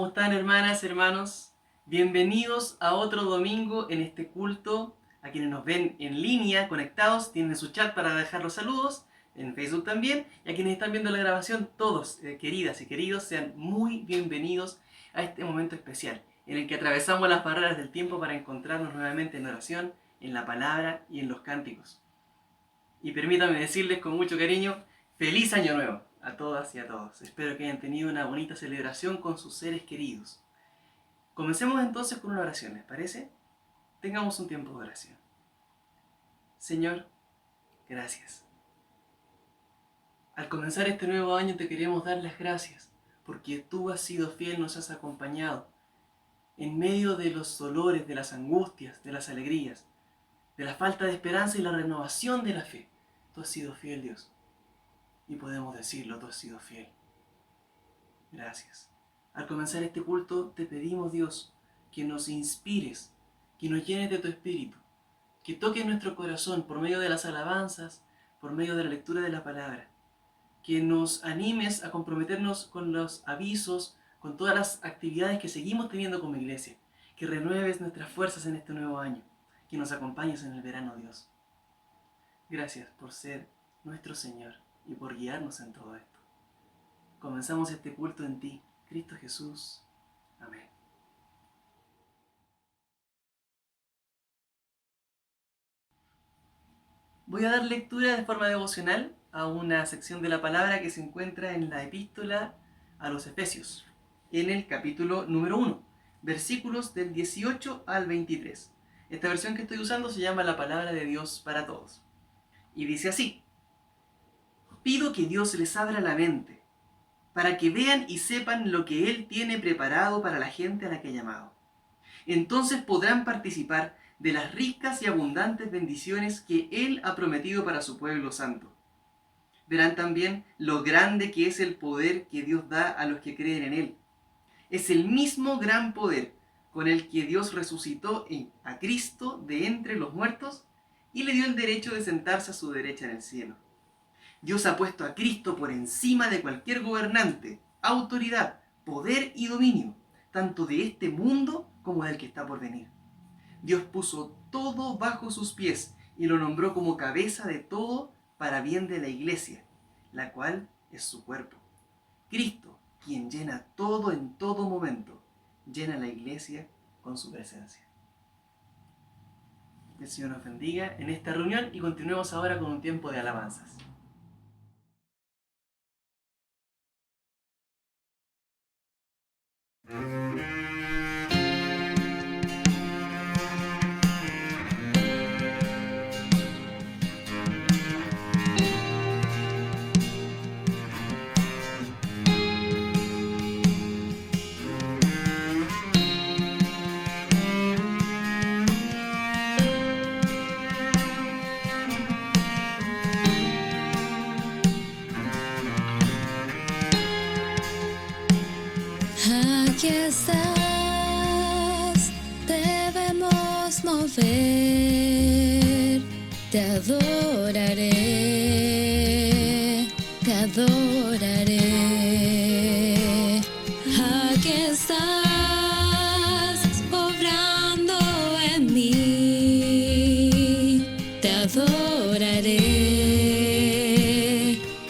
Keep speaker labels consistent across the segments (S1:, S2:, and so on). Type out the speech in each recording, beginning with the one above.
S1: ¿Cómo están, hermanas, hermanos? Bienvenidos a otro domingo en este culto. A quienes nos ven en línea, conectados, tienen su chat para dejar los saludos, en Facebook también. Y a quienes están viendo la grabación, todos, queridas y queridos, sean muy bienvenidos a este momento especial, en el que atravesamos las barreras del tiempo para encontrarnos nuevamente en oración, en la palabra y en los cánticos. Y permítanme decirles con mucho cariño, ¡Feliz Año Nuevo! A todas y a todos. Espero que hayan tenido una bonita celebración con sus seres queridos. Comencemos entonces con una oración, ¿les parece? Tengamos un tiempo de oración. Señor, gracias. Al comenzar este nuevo año te queremos dar las gracias, porque tú has sido fiel, nos has acompañado en medio de los dolores, de las angustias, de las alegrías, de la falta de esperanza y la renovación de la fe. Tú has sido fiel, Dios. Y podemos decirlo, tú has sido fiel. Gracias. Al comenzar este culto te pedimos, Dios, que nos inspires, que nos llenes de tu espíritu, que toques nuestro corazón por medio de las alabanzas, por medio de la lectura de la palabra, que nos animes a comprometernos con los avisos, con todas las actividades que seguimos teniendo como iglesia, que renueves nuestras fuerzas en este nuevo año, que nos acompañes en el verano, Dios. Gracias por ser nuestro Señor y por guiarnos en todo esto. Comenzamos este culto en ti, Cristo Jesús. Amén. Voy a dar lectura de forma devocional a una sección de la palabra que se encuentra en la epístola a los Efesios, en el capítulo número 1, versículos del 18 al 23. Esta versión que estoy usando se llama La Palabra de Dios para Todos. Y dice así: pido que Dios les abra la mente, para que vean y sepan lo que Él tiene preparado para la gente a la que ha llamado. Entonces podrán participar de las ricas y abundantes bendiciones que Él ha prometido para su pueblo santo. Verán también lo grande que es el poder que Dios da a los que creen en Él. Es el mismo gran poder con el que Dios resucitó a Cristo de entre los muertos y le dio el derecho de sentarse a su derecha en el cielo. Dios ha puesto a Cristo por encima de cualquier gobernante, autoridad, poder y dominio, tanto de este mundo como del que está por venir. Dios puso todo bajo sus pies y lo nombró como cabeza de todo para bien de la iglesia, la cual es su cuerpo. Cristo, quien llena todo en todo momento, llena la iglesia con su presencia. Que el Señor nos bendiga en esta reunión y continuemos ahora con un tiempo de alabanzas.
S2: Aquí estás, debemos mover, te adoraré, te adoraré. Aquí estás, obrando en mí, te adoraré,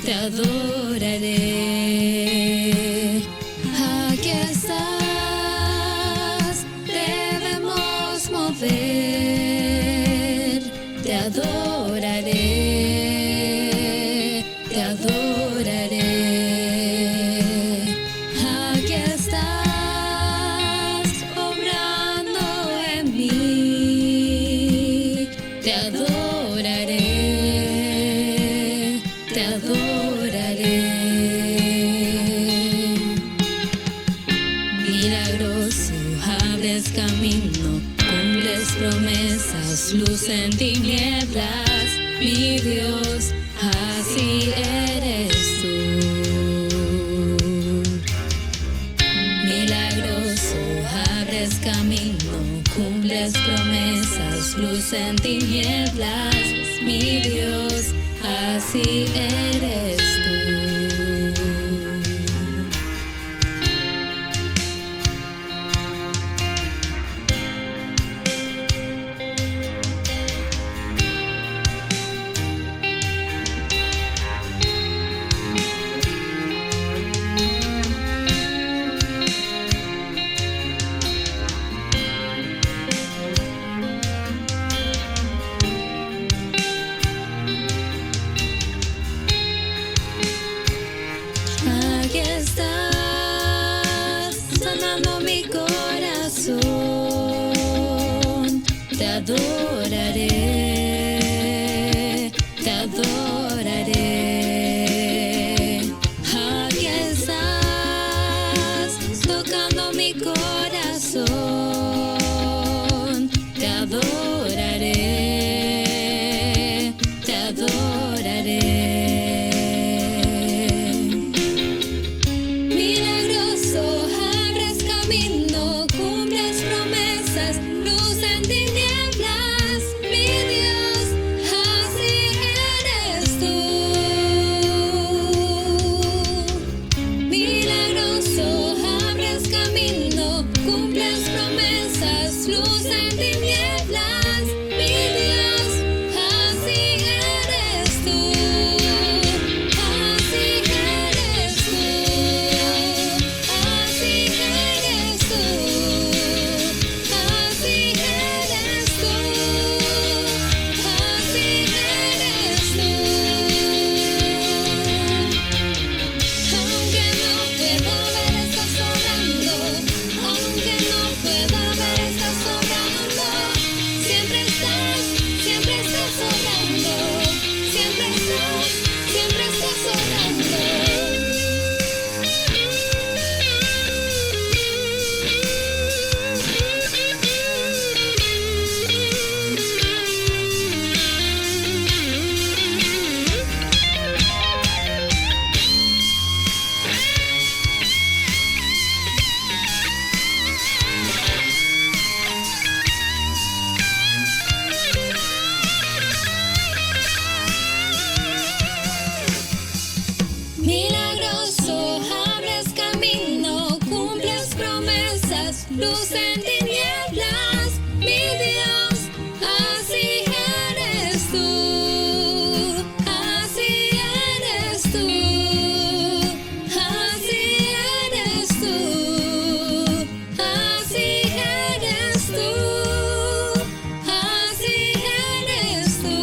S2: te adoraré. Aquí estás, debemos mover, te adoraré, te adoraré. Aquí estás, obrando en mí, te adoraré, te adoraré. Milagroso, abres camino, cumples promesas, luz en tinieblas, mi Dios, así eres tú. Milagroso, abres camino, cumples promesas, luz en tinieblas, mi Dios, así eres tú. te adoraré, te adoraré. Aquí estás tocando mi corazón, te adoraré, te adoraré. Milagroso, abres camino, cumples promesas, luz en tinieblas, mi Dios, así eres tú. Milagroso, abres camino, cumples promesas, luz en tinieblas, mi Dios, así eres tú. Así eres tú. Así eres tú. Así eres tú. Así eres tú. Aunque no pueda ver, estás sobrando. Aunque no pueda ver, estás sobrando. Siempre estás sobrando. Siempre estás sobrando. Milagroso, abres camino, cumples promesas, luz en tinieblas, mi Dios, así eres tú, así eres tú, así eres tú, así eres tú, así eres tú.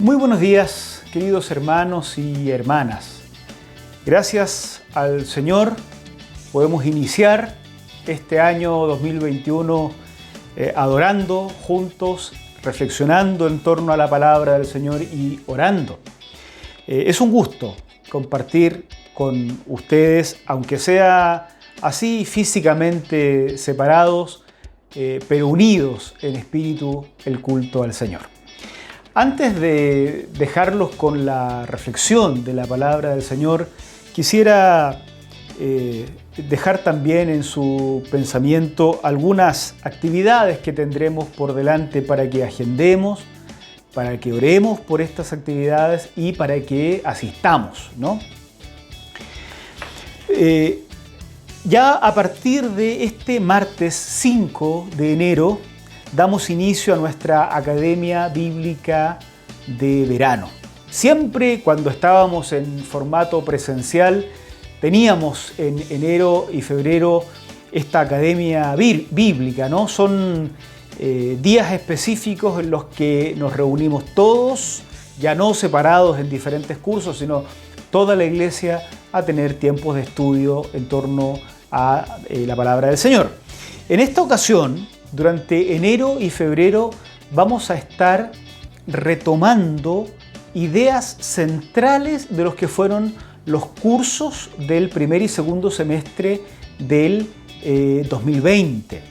S3: Muy buenos días, queridos hermanos y hermanas. Gracias al Señor podemos iniciar este año 2021 adorando juntos, reflexionando en torno a la palabra del Señor y orando. Es un gusto compartir con ustedes, aunque sea así físicamente separados, pero unidos en espíritu, el culto al Señor. Antes de dejarlos con la reflexión de la palabra del Señor, quisiera dejar también en su pensamiento algunas actividades que tendremos por delante para que agendemos, para que oremos por estas actividades y para que asistamos, ¿no? Ya a partir de este martes 5 de enero damos inicio a nuestra Academia Bíblica de Verano. Siempre cuando estábamos en formato presencial teníamos en enero y febrero esta Academia Bíblica, ¿no? Son días específicos en los que nos reunimos todos, ya no separados en diferentes cursos, sino toda la iglesia a tener tiempos de estudio en torno a la palabra del Señor. En esta ocasión, durante enero y febrero, vamos a estar retomando ideas centrales de los que fueron los cursos del primer y segundo semestre del 2020.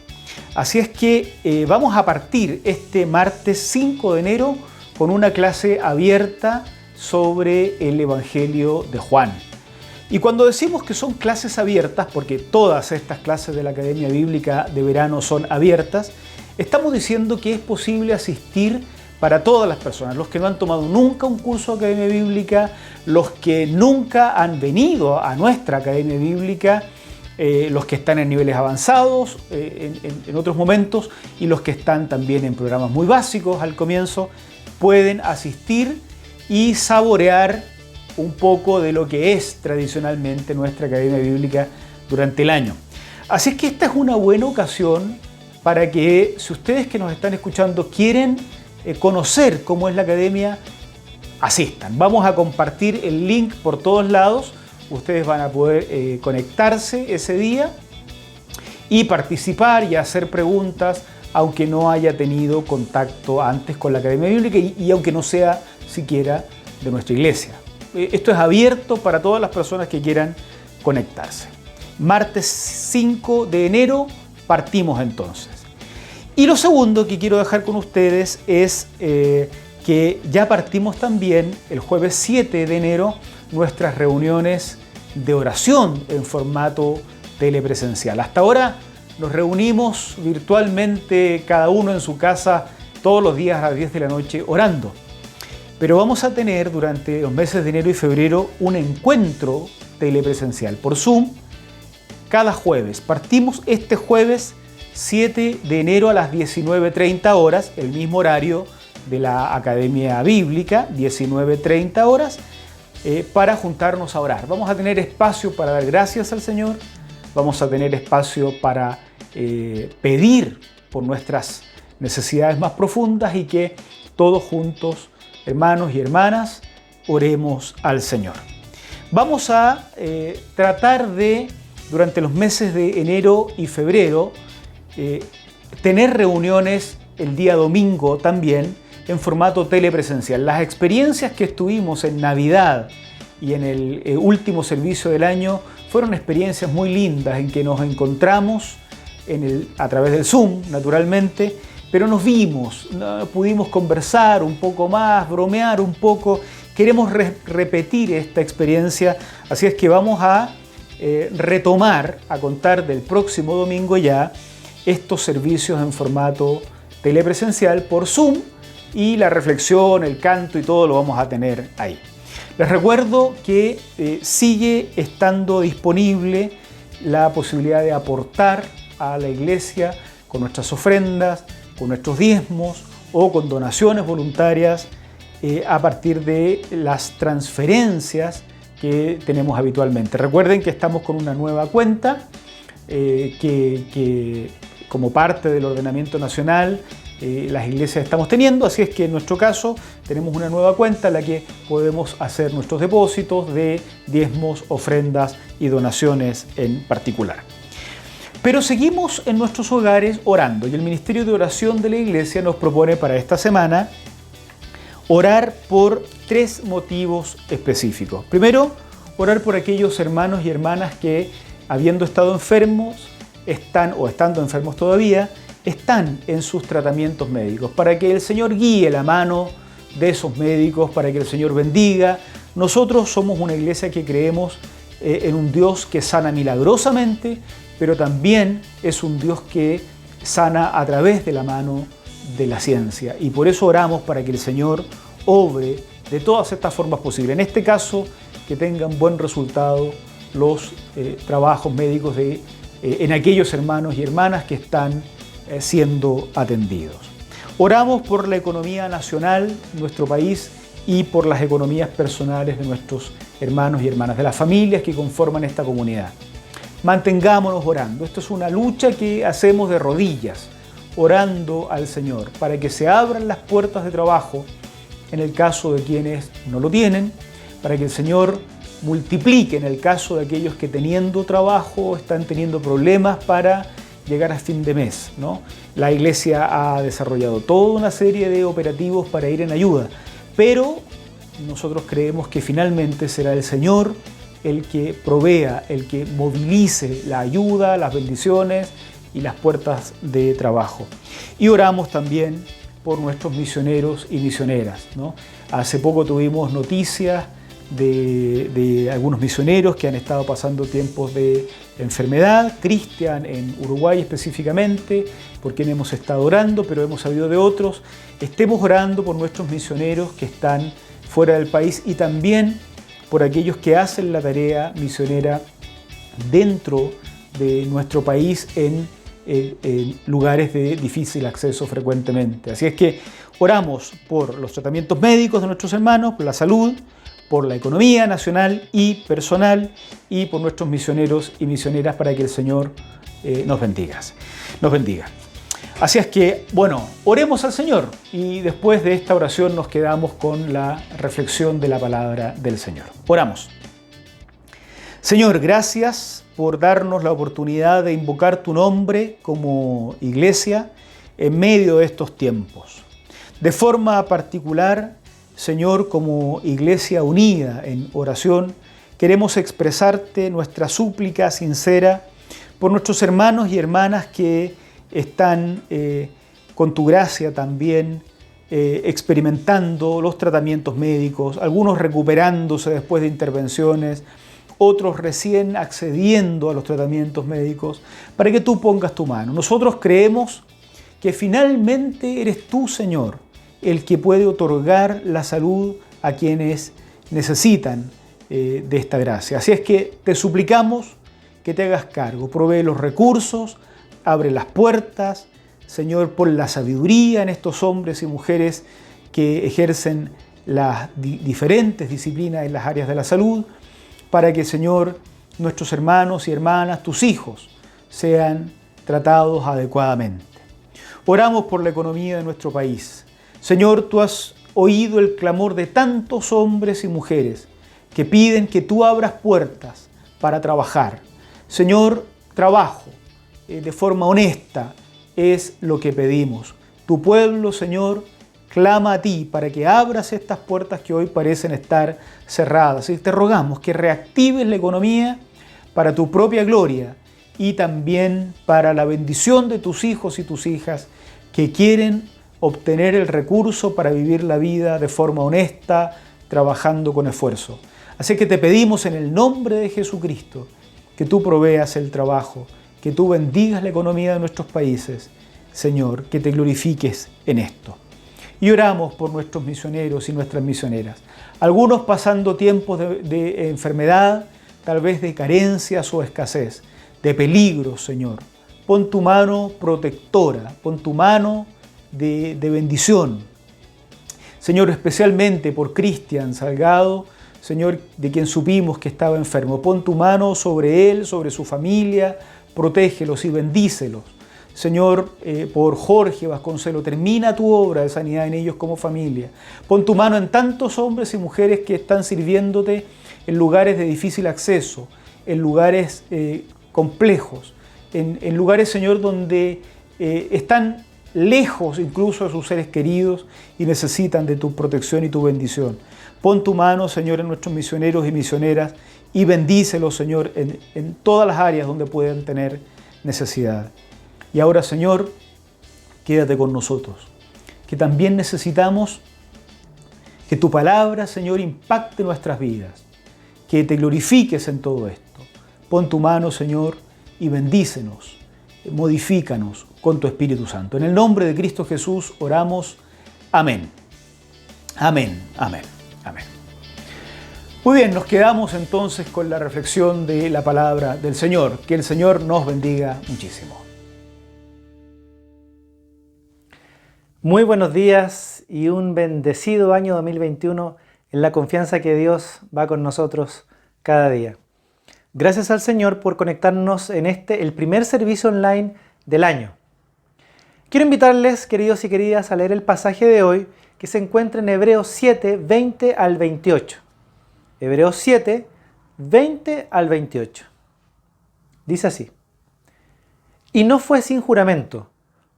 S3: Así es que vamos a partir este martes 5 de enero con una clase abierta sobre el Evangelio de Juan. Y cuando decimos que son clases abiertas, porque todas estas clases de la Academia Bíblica de Verano son abiertas, estamos diciendo que es posible asistir para todas las personas, los que no han tomado nunca un curso de Academia Bíblica, los que nunca han venido a nuestra Academia Bíblica, los que están en niveles avanzados en otros momentos y los que están también en programas muy básicos al comienzo, pueden asistir y saborear un poco de lo que es tradicionalmente nuestra Academia Bíblica durante el año. Así es que esta es una buena ocasión para que, si ustedes que nos están escuchando quieren conocer cómo es la Academia, asistan. Vamos a compartir el link por todos lados. Ustedes van a poder conectarse ese día y participar y hacer preguntas, aunque no haya tenido contacto antes con la Academia Bíblica y aunque no sea siquiera de nuestra iglesia. Esto es abierto para todas las personas que quieran conectarse. Martes 5 de enero partimos entonces. Y lo segundo que quiero dejar con ustedes es que ya partimos también el jueves 7 de enero nuestras reuniones de oración en formato telepresencial. Hasta ahora nos reunimos virtualmente cada uno en su casa todos los días a las 10 de la noche orando. Pero vamos a tener durante los meses de enero y febrero un encuentro telepresencial por Zoom cada jueves. Partimos este jueves 7 de enero a las 19:30 horas, el mismo horario de la Academia Bíblica, 19:30 horas, para juntarnos a orar. Vamos a tener espacio para dar gracias al Señor, vamos a tener espacio para pedir por nuestras necesidades más profundas y que todos juntos, hermanos y hermanas, oremos al Señor. Vamos a tratar de, durante los meses de enero y febrero, tener reuniones el día domingo también en formato telepresencial. Las experiencias que estuvimos en Navidad y en el último servicio del año fueron experiencias muy lindas en que nos encontramos a través del Zoom, naturalmente, pero nos vimos, pudimos conversar un poco más, bromear un poco. Queremos repetir esta experiencia, así es que vamos a retomar, a contar del próximo domingo ya, estos servicios en formato telepresencial por Zoom, y la reflexión, el canto y todo lo vamos a tener ahí. Les recuerdo que sigue estando disponible la posibilidad de aportar a la iglesia con nuestras ofrendas, con nuestros diezmos o con donaciones voluntarias a partir de las transferencias que tenemos habitualmente. Recuerden que estamos con una nueva cuenta que como parte del ordenamiento nacional las iglesias estamos teniendo, así es que en nuestro caso tenemos una nueva cuenta en la que podemos hacer nuestros depósitos de diezmos, ofrendas y donaciones en particular. Pero seguimos en nuestros hogares orando, y el Ministerio de Oración de la Iglesia nos propone para esta semana orar por 3 motivos específicos. Primero, orar por aquellos hermanos y hermanas que, habiendo estado enfermos, estando enfermos todavía, están en sus tratamientos médicos, para que el Señor guíe la mano de esos médicos, para que el Señor bendiga. Nosotros somos una iglesia que creemos en un Dios que sana milagrosamente, pero también es un Dios que sana a través de la mano de la ciencia. Y por eso oramos para que el Señor obre de todas estas formas posibles. En este caso, que tengan buen resultado los trabajos médicos en aquellos hermanos y hermanas que están siendo atendidos. Oramos por la economía nacional de nuestro país y por las economías personales de nuestros hermanos y hermanas, de las familias que conforman esta comunidad. Mantengámonos orando. Esto es una lucha que hacemos de rodillas, orando al Señor, para que se abran las puertas de trabajo en el caso de quienes no lo tienen, para que el Señor multiplique en el caso de aquellos que teniendo trabajo están teniendo problemas para llegar a fin de mes, ¿no? La Iglesia ha desarrollado toda una serie de operativos para ir en ayuda, pero nosotros creemos que finalmente será el Señor el que provea, el que movilice la ayuda, las bendiciones y las puertas de trabajo. Y oramos también por nuestros misioneros y misioneras, ¿no? Hace poco tuvimos noticias de algunos misioneros que han estado pasando tiempos de enfermedad. Cristian en Uruguay específicamente, por quien hemos estado orando, pero hemos sabido de otros. Estemos orando por nuestros misioneros que están fuera del país y también por aquellos que hacen la tarea misionera dentro de nuestro país en lugares de difícil acceso frecuentemente. Así es que oramos por los tratamientos médicos de nuestros hermanos, por la salud, por la economía nacional y personal y por nuestros misioneros y misioneras para que el Señor nos bendiga. Así es que, bueno, oremos al Señor y después de esta oración nos quedamos con la reflexión de la palabra del Señor. Oramos. Señor, gracias por darnos la oportunidad de invocar tu nombre como iglesia en medio de estos tiempos. De forma particular, Señor, como iglesia unida en oración, queremos expresarte nuestra súplica sincera por nuestros hermanos y hermanas que están con tu gracia también experimentando los tratamientos médicos, algunos recuperándose después de intervenciones, otros recién accediendo a los tratamientos médicos, para que tú pongas tu mano. Nosotros creemos que finalmente eres tú, Señor, el que puede otorgar la salud a quienes necesitan de esta gracia. Así es que te suplicamos que te hagas cargo, provee los recursos, abre las puertas, Señor, pon la sabiduría en estos hombres y mujeres que ejercen las diferentes disciplinas en las áreas de la salud, para que, Señor, nuestros hermanos y hermanas, tus hijos, sean tratados adecuadamente. Oramos por la economía de nuestro país. Señor, tú has oído el clamor de tantos hombres y mujeres que piden que tú abras puertas para trabajar. Señor, trabajo de forma honesta es lo que pedimos. Tu pueblo, Señor, clama a ti para que abras estas puertas que hoy parecen estar cerradas. Y te rogamos que reactives la economía para tu propia gloria y también para la bendición de tus hijos y tus hijas que quieren obtener el recurso para vivir la vida de forma honesta, trabajando con esfuerzo. Así que te pedimos en el nombre de Jesucristo que tú proveas el trabajo, que tú bendigas la economía de nuestros países, Señor, que te glorifiques en esto. Y oramos por nuestros misioneros y nuestras misioneras, algunos pasando tiempos de enfermedad, tal vez de carencias o escasez, de peligros, Señor. Pon tu mano protectora, pon tu mano de bendición. Señor, especialmente por Cristian Salgado, Señor, de quien supimos que estaba enfermo. Pon tu mano sobre él, sobre su familia, protégelos y bendícelos. Señor, por Jorge Vasconcelo, termina tu obra de sanidad en ellos como familia. Pon tu mano en tantos hombres y mujeres que están sirviéndote en lugares de difícil acceso, en lugares complejos, en lugares, Señor, donde están lejos incluso de sus seres queridos y necesitan de tu protección y tu bendición. Pon tu mano, Señor, en nuestros misioneros y misioneras y bendícelos, Señor, en todas las áreas donde puedan tener necesidad. Y ahora, Señor, quédate con nosotros, que también necesitamos que tu palabra, Señor, impacte nuestras vidas, que te glorifiques en todo esto. Pon tu mano, Señor, y bendícenos, modifícanos con tu Espíritu Santo. En el nombre de Cristo Jesús oramos. Amén. Amén. Amén. Amén. Muy bien, nos quedamos entonces con la reflexión de la palabra del Señor. Que el Señor nos bendiga muchísimo.
S4: Muy buenos días y un bendecido año 2021 en la confianza que Dios va con nosotros cada día. Gracias al Señor por conectarnos en el primer servicio online del año. Quiero invitarles, queridos y queridas, a leer el pasaje de hoy que se encuentra en Hebreos 7, 20 al 28. Hebreos 7, 20 al 28. Dice así: Y no fue sin juramento.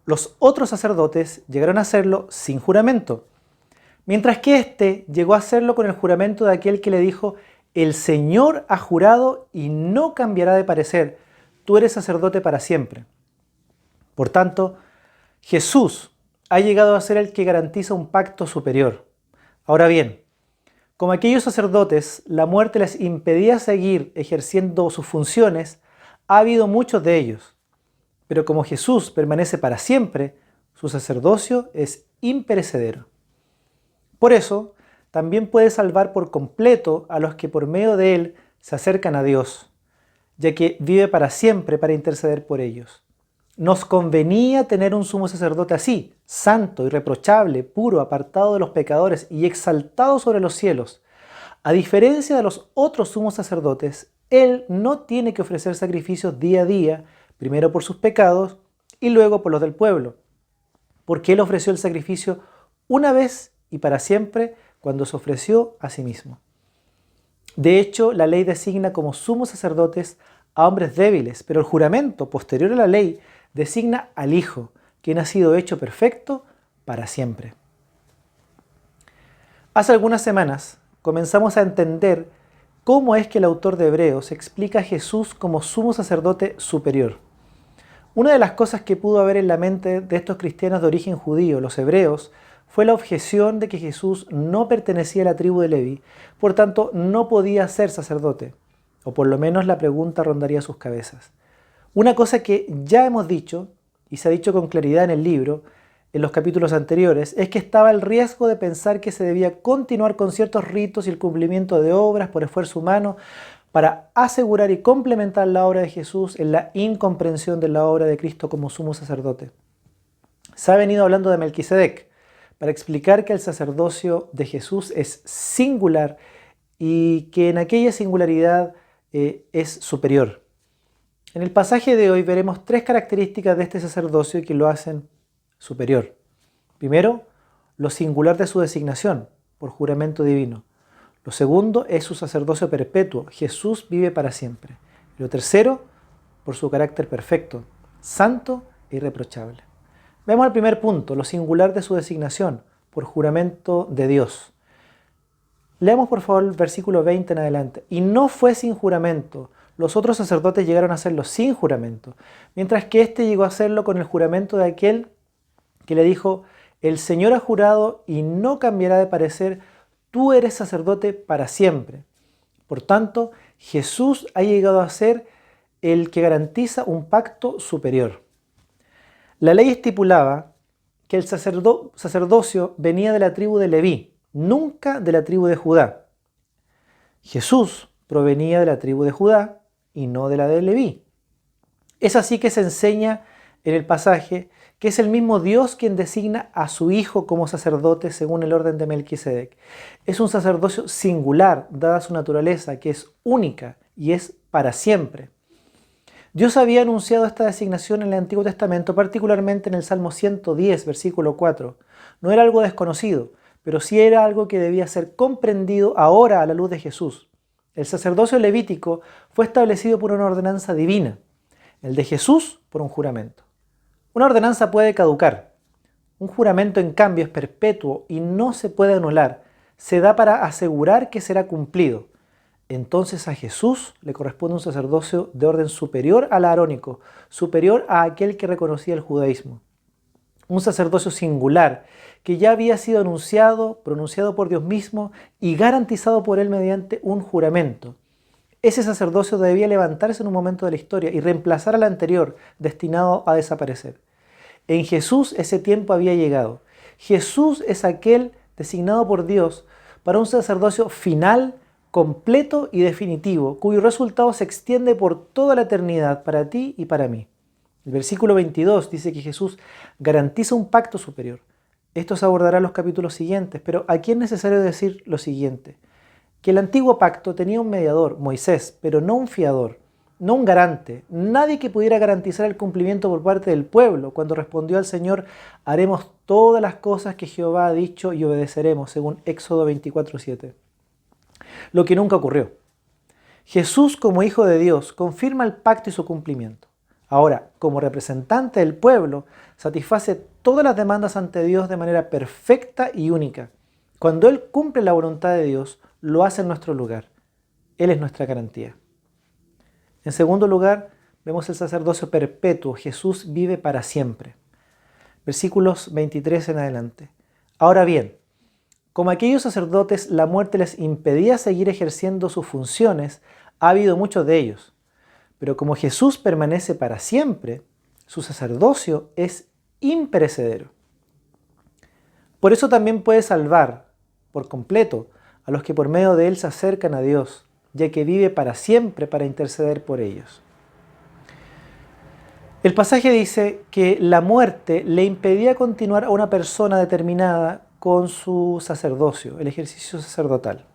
S4: Los otros sacerdotes llegaron a hacerlo sin juramento, mientras que éste llegó a hacerlo con el juramento de aquel que le dijo: El Señor ha jurado y no cambiará de parecer, tú eres sacerdote para siempre. Por tanto, Jesús ha llegado a ser el que garantiza un pacto superior. Ahora bien, como a aquellos sacerdotes la muerte les impedía seguir ejerciendo sus funciones, ha habido muchos de ellos. Pero como Jesús permanece para siempre, su sacerdocio es imperecedero. Por eso, también puede salvar por completo a los que por medio de él se acercan a Dios, ya que vive para siempre para interceder por ellos. Nos convenía tener un sumo sacerdote así, santo, irreprochable, puro, apartado de los pecadores y exaltado sobre los cielos. A diferencia de los otros sumos sacerdotes, él no tiene que ofrecer sacrificios día a día, primero por sus pecados y luego por los del pueblo, porque él ofreció el sacrificio una vez y para siempre cuando se ofreció a sí mismo. De hecho, la ley designa como sumos sacerdotes a hombres débiles, pero el juramento posterior a la ley designa al Hijo, quien ha sido hecho perfecto para siempre. Hace algunas semanas comenzamos a entender cómo es que el autor de Hebreos explica a Jesús como sumo sacerdote superior. Una de las cosas que pudo haber en la mente de estos cristianos de origen judío, los hebreos, fue la objeción de que Jesús no pertenecía a la tribu de Leví, por tanto no podía ser sacerdote, o por lo menos la pregunta rondaría sus cabezas. Una cosa que ya hemos dicho, y se ha dicho con claridad en el libro, en los capítulos anteriores, es que estaba el riesgo de pensar que se debía continuar con ciertos ritos y el cumplimiento de obras por esfuerzo humano para asegurar y complementar la obra de Jesús en la incomprensión de la obra de Cristo como sumo sacerdote. Se ha venido hablando de Melquisedec para explicar que el sacerdocio de Jesús es singular y que en aquella singularidad es superior. En el pasaje de hoy veremos tres características de este sacerdocio que lo hacen superior. Primero, lo singular de su designación, por juramento divino. Lo segundo es su sacerdocio perpetuo, Jesús vive para siempre. Y lo tercero, por su carácter perfecto, santo e irreprochable. Vemos el primer punto, lo singular de su designación, por juramento de Dios. Leamos por favor el versículo 20 en adelante. Y no fue sin juramento. Los otros sacerdotes llegaron a hacerlo sin juramento, mientras que éste llegó a hacerlo con el juramento de aquel que le dijo: El Señor ha jurado y no cambiará de parecer, tú eres sacerdote para siempre. Por tanto, Jesús ha llegado a ser el que garantiza un pacto superior. La ley estipulaba que el sacerdocio venía de la tribu de Leví, nunca de la tribu de Judá. Jesús provenía de la tribu de Judá y no de la de Leví. Es así que se enseña en el pasaje que es el mismo Dios quien designa a su Hijo como sacerdote según el orden de Melquisedec. Es un sacerdocio singular, dada su naturaleza, que es única y es para siempre. Dios había anunciado esta designación en el Antiguo Testamento, particularmente en el Salmo 110, versículo 4. No era algo desconocido, pero sí era algo que debía ser comprendido ahora a la luz de Jesús. El sacerdocio levítico fue establecido por una ordenanza divina, el de Jesús por un juramento. Una ordenanza puede caducar. Un juramento, en cambio, es perpetuo y no se puede anular. Se da para asegurar que será cumplido. Entonces a Jesús le corresponde un sacerdocio de orden superior al arónico, superior a aquel que reconocía el judaísmo. Un sacerdocio singular que ya había sido anunciado, pronunciado por Dios mismo y garantizado por Él mediante un juramento. Ese sacerdocio debía levantarse en un momento de la historia y reemplazar al anterior, destinado a desaparecer. En Jesús ese tiempo había llegado. Jesús es aquel designado por Dios para un sacerdocio final, completo y definitivo, cuyo resultado se extiende por toda la eternidad para ti y para mí. El versículo 22 dice que Jesús garantiza un pacto superior. Esto se abordará en los capítulos siguientes, pero aquí es necesario decir lo siguiente: que el antiguo pacto tenía un mediador, Moisés, pero no un fiador, no un garante, nadie que pudiera garantizar el cumplimiento por parte del pueblo cuando respondió al Señor: haremos todas las cosas que Jehová ha dicho y obedeceremos, según Éxodo 24:7. Lo que nunca ocurrió. Jesús, como Hijo de Dios, confirma el pacto y su cumplimiento. Ahora, como representante del pueblo, satisface todas las demandas ante Dios de manera perfecta y única. Cuando Él cumple la voluntad de Dios, lo hace en nuestro lugar. Él es nuestra garantía. En segundo lugar, vemos el sacerdocio perpetuo. Jesús vive para siempre. Versículos 23 en adelante. Ahora bien, como a aquellos sacerdotes la muerte les impedía seguir ejerciendo sus funciones, ha habido muchos de ellos. Pero como Jesús permanece para siempre, su sacerdocio es imperecedero. Por eso también puede salvar por completo a los que por medio de Él se acercan a Dios, ya que vive para siempre para interceder por ellos. El pasaje dice que la muerte le impedía continuar a una persona determinada con su sacerdocio, el ejercicio sacerdotal.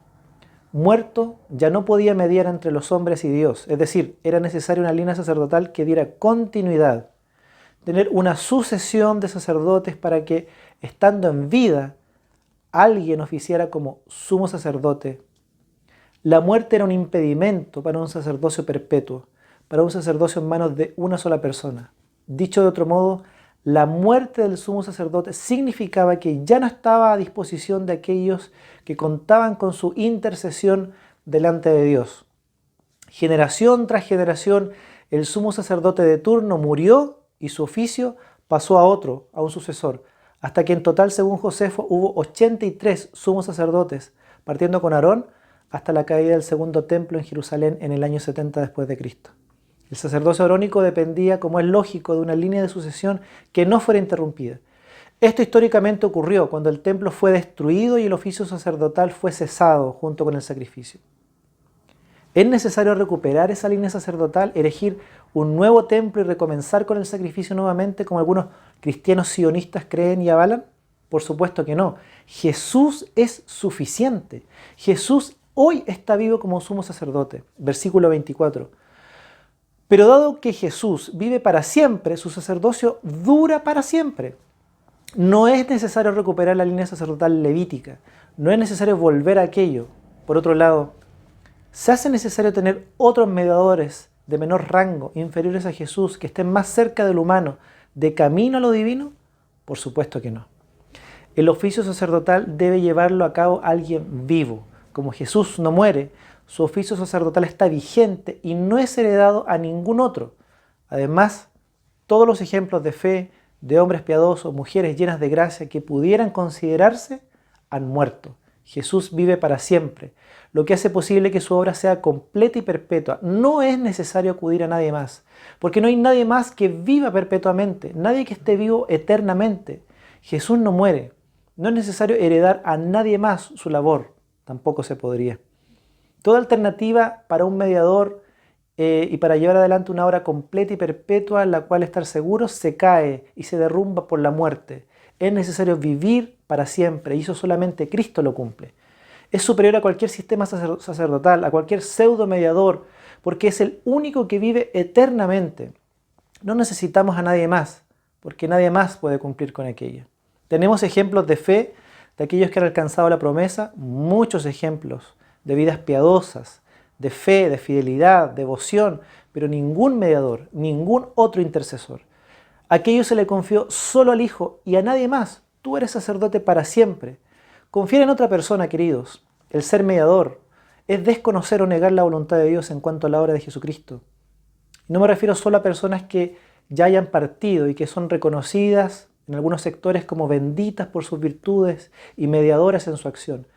S4: Muerto, ya no podía mediar entre los hombres y Dios, es decir, era necesaria una línea sacerdotal que diera continuidad, tener una sucesión de sacerdotes para que, estando en vida, alguien oficiara como sumo sacerdote. La muerte era un impedimento para un sacerdocio perpetuo, para un sacerdocio en manos de una sola persona. Dicho de otro modo, la muerte del sumo sacerdote significaba que ya no estaba a disposición de aquellos que contaban con su intercesión delante de Dios. Generación tras generación, el sumo sacerdote de turno murió y su oficio pasó a otro, a un sucesor, hasta que en total, según Josefo, hubo 83 sumos sacerdotes, partiendo con Aarón hasta la caída del segundo templo en Jerusalén en el año 70 después de Cristo. El sacerdocio arónico dependía, como es lógico, de una línea de sucesión que no fuera interrumpida. Esto históricamente ocurrió cuando el templo fue destruido y el oficio sacerdotal fue cesado junto con el sacrificio. Es necesario recuperar esa línea sacerdotal, erigir un nuevo templo y recomenzar con el sacrificio nuevamente, como algunos cristianos sionistas creen y avalan. Por supuesto que no. Jesús es suficiente. Jesús hoy está vivo como sumo sacerdote. Versículo 24. Pero dado que Jesús vive para siempre, su sacerdocio dura para siempre. No es necesario recuperar la línea sacerdotal levítica. No es necesario volver a aquello. Por otro lado, ¿se hace necesario tener otros mediadores de menor rango, inferiores a Jesús, que estén más cerca del humano, de camino a lo divino? Por supuesto que no. El oficio sacerdotal debe llevarlo a cabo alguien vivo. Como Jesús no muere, su oficio sacerdotal está vigente y no es heredado a ningún otro. Además, todos los ejemplos de fe, de hombres piadosos, mujeres llenas de gracia que pudieran considerarse, han muerto. Jesús vive para siempre, lo que hace posible que su obra sea completa y perpetua. No es necesario acudir a nadie más, porque no hay nadie más que viva perpetuamente, nadie que esté vivo eternamente. Jesús no muere. No es necesario heredar a nadie más su labor, tampoco se podría. Toda alternativa para un mediador y para llevar adelante una obra completa y perpetua en la cual estar seguro se cae y se derrumba por la muerte. Es necesario vivir para siempre y eso solamente Cristo lo cumple. Es superior a cualquier sistema sacerdotal, a cualquier pseudo mediador, porque es el único que vive eternamente. No necesitamos a nadie más, porque nadie más puede cumplir con aquello. Tenemos ejemplos de fe de aquellos que han alcanzado la promesa, muchos ejemplos de vidas piadosas, de fe, de fidelidad, devoción, pero ningún mediador, ningún otro intercesor. Aquello se le confió solo al Hijo y a nadie más. Tú eres sacerdote para siempre. Confiar en otra persona, queridos. El ser mediador es desconocer o negar la voluntad de Dios en cuanto a la obra de Jesucristo. No me refiero solo a personas que ya hayan partido y que son reconocidas en algunos sectores como benditas por sus virtudes y mediadoras en su acción.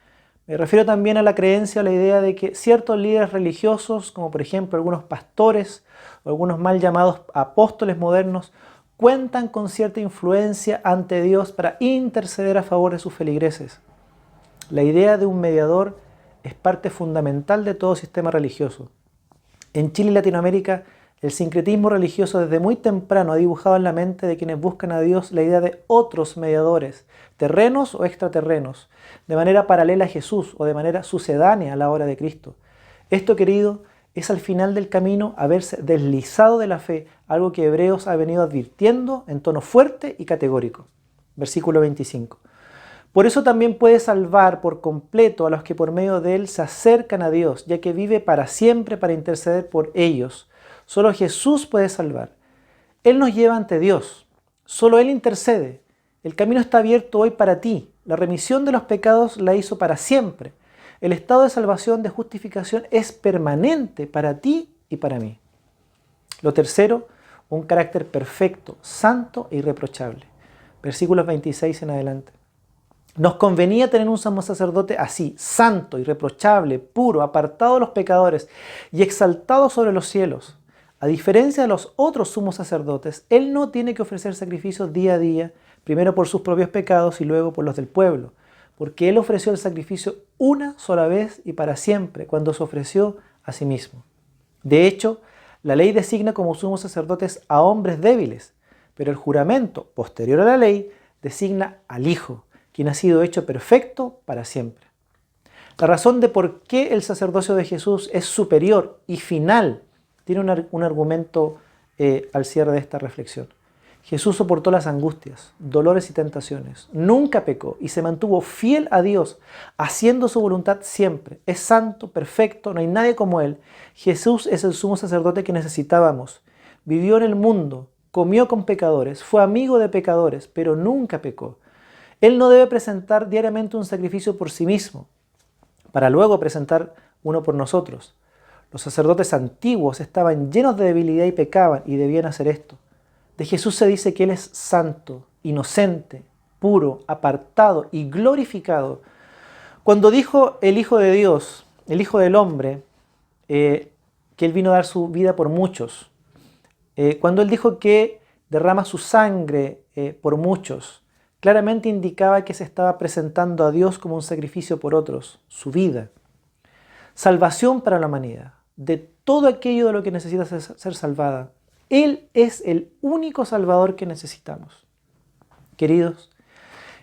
S4: Me refiero también a la creencia o la idea de que ciertos líderes religiosos, como por ejemplo algunos pastores o algunos mal llamados apóstoles modernos, cuentan con cierta influencia ante Dios para interceder a favor de sus feligreses. La idea de un mediador es parte fundamental de todo sistema religioso. En Chile y Latinoamérica, el sincretismo religioso desde muy temprano ha dibujado en la mente de quienes buscan a Dios la idea de otros mediadores, terrenos o extraterrenos, de manera paralela a Jesús o de manera sucedánea a la obra de Cristo. Esto, querido, es al final del camino haberse deslizado de la fe, algo que Hebreos ha venido advirtiendo en tono fuerte y categórico. Versículo 25. Por eso también puede salvar por completo a los que por medio de él se acercan a Dios, ya que vive para siempre para interceder por ellos. Solo Jesús puede salvar. Él nos lleva ante Dios. Solo Él intercede. El camino está abierto hoy para ti. La remisión de los pecados la hizo para siempre. El estado de salvación, de justificación, es permanente para ti y para mí. Lo tercero, un carácter perfecto, santo e irreprochable. Versículos 26 en adelante. Nos convenía tener un sumo sacerdote así, santo, irreprochable, puro, apartado de los pecadores y exaltado sobre los cielos. A diferencia de los otros sumos sacerdotes, él no tiene que ofrecer sacrificios día a día, primero por sus propios pecados y luego por los del pueblo, porque él ofreció el sacrificio una sola vez y para siempre, cuando se ofreció a sí mismo. De hecho, la ley designa como sumos sacerdotes a hombres débiles, pero el juramento, posterior a la ley, designa al Hijo, quien ha sido hecho perfecto para siempre. La razón de por qué el sacerdocio de Jesús es superior y final tiene un argumento al cierre de esta reflexión. Jesús soportó las angustias, dolores y tentaciones. Nunca pecó y se mantuvo fiel a Dios, haciendo su voluntad siempre. Es santo, perfecto, no hay nadie como Él. Jesús es el sumo sacerdote que necesitábamos. Vivió en el mundo, comió con pecadores, fue amigo de pecadores, pero nunca pecó. Él no debe presentar diariamente un sacrificio por sí mismo, para luego presentar uno por nosotros. Los sacerdotes antiguos estaban llenos de debilidad y pecaban y debían hacer esto. De Jesús se dice que Él es santo, inocente, puro, apartado y glorificado. Cuando dijo el Hijo de Dios, el Hijo del Hombre, que Él vino a dar su vida por muchos, cuando Él dijo que derrama su sangre por muchos, claramente indicaba que se estaba presentando a Dios como un sacrificio por otros, su vida. Salvación para la humanidad, de todo aquello de lo que necesita ser salvada. Él es el único Salvador que necesitamos. Queridos,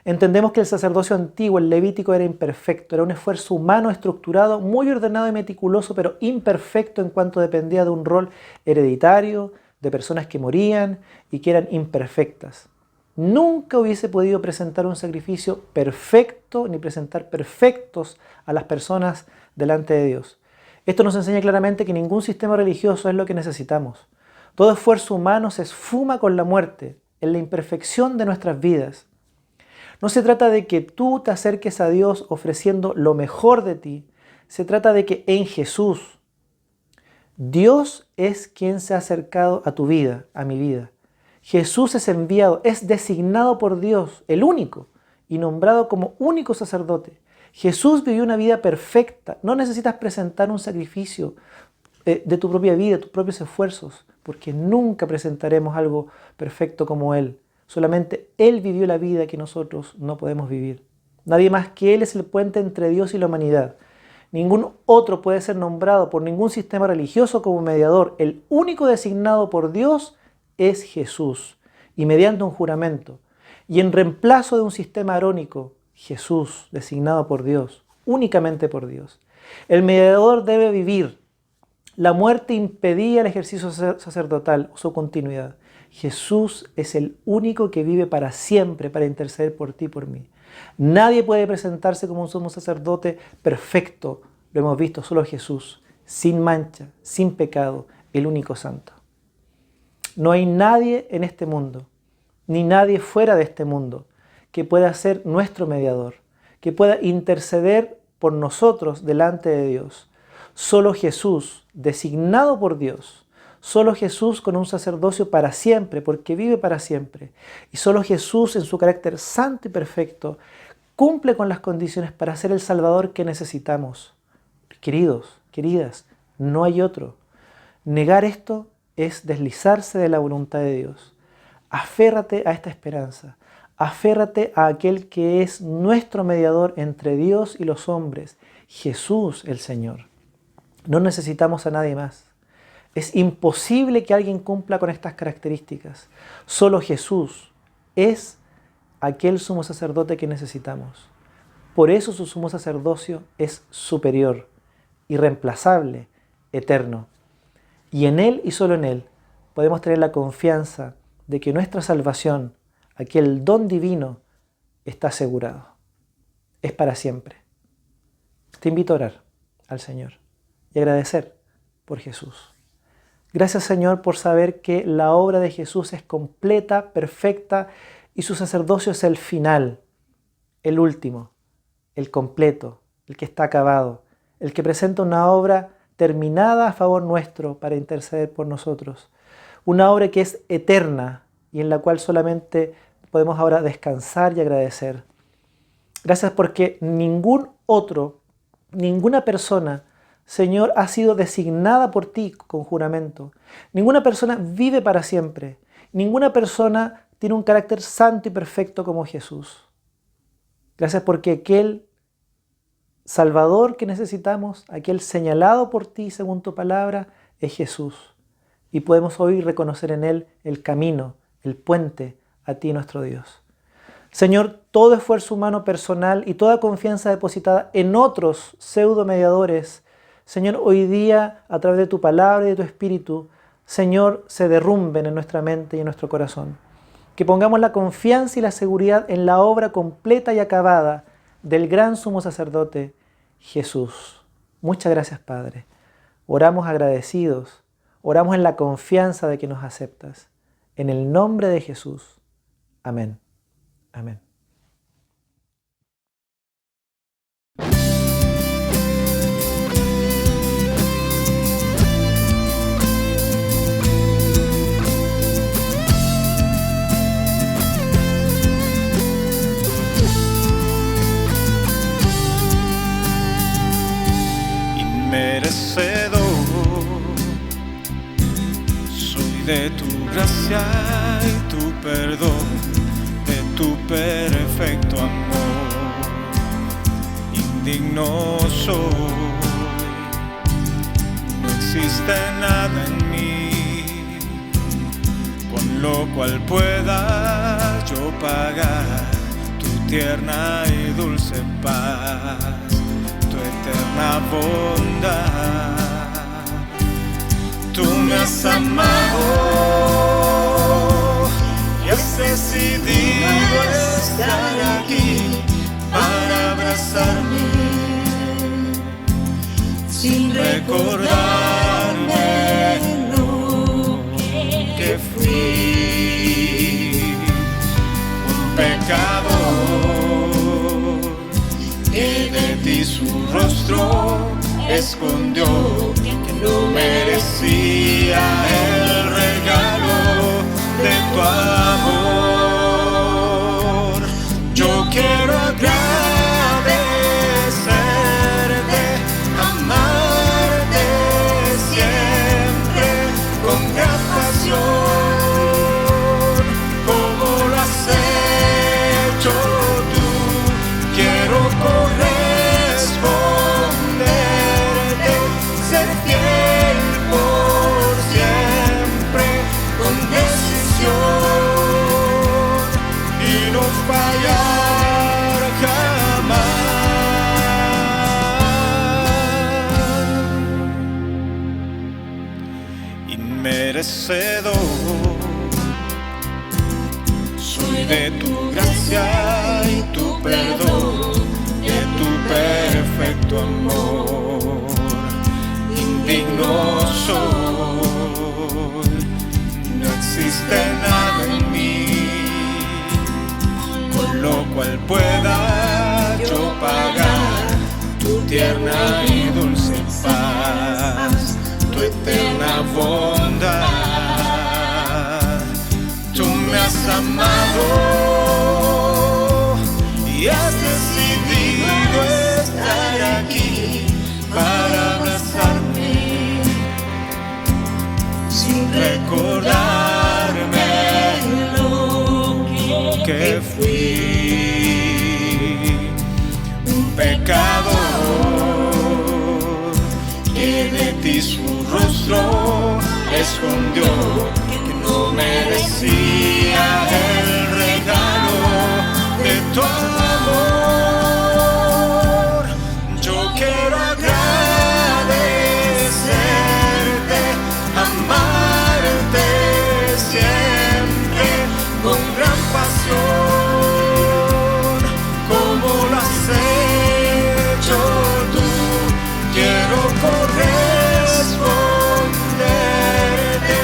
S4: entendemos que el sacerdocio antiguo, el levítico, era imperfecto, era un esfuerzo humano estructurado, muy ordenado y meticuloso, pero imperfecto en cuanto dependía de un rol hereditario, de personas que morían y que eran imperfectas. Nunca hubiese podido presentar un sacrificio perfecto ni presentar perfectos a las personas delante de Dios. Esto nos enseña claramente que ningún sistema religioso es lo que necesitamos. Todo esfuerzo humano se esfuma con la muerte, en la imperfección de nuestras vidas. No se trata de que tú te acerques a Dios ofreciendo lo mejor de ti. Se trata de que en Jesús, Dios es quien se ha acercado a tu vida, a mi vida. Jesús es enviado, es designado por Dios, el único, y nombrado como único sacerdote. Jesús vivió una vida perfecta. No necesitas presentar un sacrificio de tu propia vida, tus propios esfuerzos, porque nunca presentaremos algo perfecto como Él. Solamente Él vivió la vida que nosotros no podemos vivir. Nadie más que Él es el puente entre Dios y la humanidad. Ningún otro puede ser nombrado por ningún sistema religioso como mediador. El único designado por Dios es Jesús, y mediante un juramento. Y en reemplazo de un sistema arónico, Jesús, designado por Dios, únicamente por Dios. El mediador debe vivir La muerte impedía el ejercicio sacerdotal, su continuidad. Jesús es el único que vive para siempre para interceder por ti y por mí. Nadie puede presentarse como un sumo sacerdote perfecto, lo hemos visto, solo Jesús, sin mancha, sin pecado, el único santo. No hay nadie en este mundo, ni nadie fuera de este mundo, que pueda ser nuestro mediador, que pueda interceder por nosotros delante de Dios. Solo Jesús, designado por Dios, solo Jesús con un sacerdocio para siempre, porque vive para siempre, y solo Jesús en su carácter santo y perfecto cumple con las condiciones para ser el Salvador que necesitamos. Queridos, queridas, no hay otro. Negar esto es deslizarse de la voluntad de Dios. Aférrate a esta esperanza. Aférrate a aquel que es nuestro mediador entre Dios y los hombres, Jesús el Señor. No necesitamos a nadie más. Es imposible que alguien cumpla con estas características. Solo Jesús es aquel sumo sacerdote que necesitamos. Por eso su sumo sacerdocio es superior, irreemplazable, eterno. Y en Él y solo en Él podemos tener la confianza de que nuestra salvación, aquel don divino, está asegurado. Es para siempre. Te invito a orar al Señor y agradecer por Jesús. Gracias, Señor, por saber que la obra de Jesús es completa, perfecta, y su sacerdocio es el final, el último, el completo, el que está acabado, el que presenta una obra terminada a favor nuestro para interceder por nosotros. Una obra que es eterna y en la cual solamente podemos ahora descansar y agradecer. Gracias porque ningún otro, ninguna persona, Señor, ha sido designada por ti con juramento. Ninguna persona vive para siempre. Ninguna persona tiene un carácter santo y perfecto como Jesús. Gracias porque aquel Salvador que necesitamos, aquel señalado por ti según tu palabra, es Jesús. Y podemos hoy reconocer en Él el camino, el puente a ti, nuestro Dios. Señor, todo esfuerzo humano personal y toda confianza depositada en otros pseudo mediadores, Señor, hoy día, a través de tu palabra y de tu Espíritu, Señor, se derrumben en nuestra mente y en nuestro corazón. Que pongamos la confianza y la seguridad en la obra completa y acabada del gran sumo sacerdote, Jesús. Muchas gracias, Padre. Oramos agradecidos, oramos en la confianza de que nos aceptas. En el nombre de Jesús. Amén. Amén.
S5: Inmerecedor soy de tu gracia y tu perdón, de tu perfecto amor. Indigno soy, no existe nada en mí con lo cual pueda yo pagar tu tierna y dulce paz, tu eterna bondad. Tú me has amado y has decidido estar aquí para abrazarme sin recordarme lo que fui, un pecador que de ti su rostro escondió, que no merecía el regalo de tu amor. Yo quiero agradecerte, amarte siempre con gran pasión, como lo has hecho tú. Quiero corresponderte, ser fiel por siempre con decisión. merecedor. Soy de tu gracia y tu perdón, de tu perfecto amor. Indigno soy, no existe nada en mí con lo cual pueda yo pagar tu tierna y dulce paz, tu eterna bondad. Tú me has amado y has decidido estar aquí para abrazarme sin recordarme lo que fui, un pecador que de ti su rostro escondió, que no merecía el regalo de tu amor. Yo quiero agradecerte, amarte siempre con gran pasión, como lo has hecho tú. Quiero corresponderte,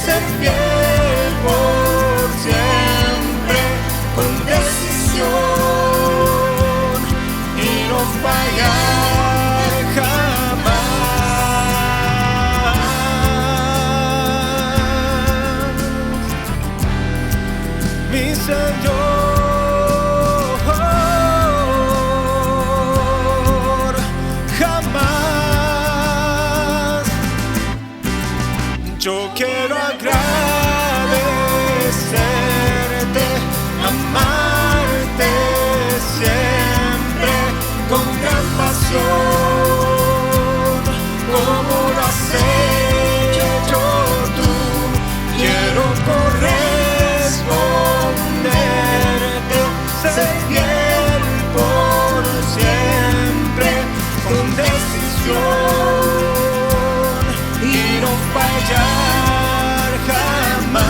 S5: ser fiel por siempre, con decisión y no fallar jamás. Mi Señor, jamás. Yo quiero agradecerte, amarte siempre con gran pasión, como lo has hecho tú. Quiero corresponderte, ser fiel por siempre, con decisión y no fallar jamás.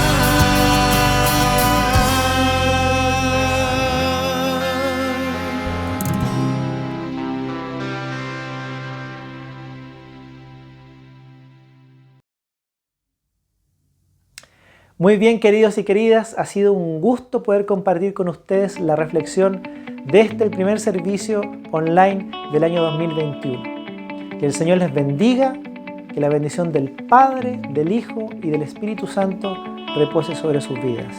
S4: Muy bien, queridos y queridas, ha sido un gusto poder compartir con ustedes la reflexión de el primer servicio online del año 2021. Que el Señor les bendiga, que la bendición del Padre, del Hijo y del Espíritu Santo repose sobre sus vidas.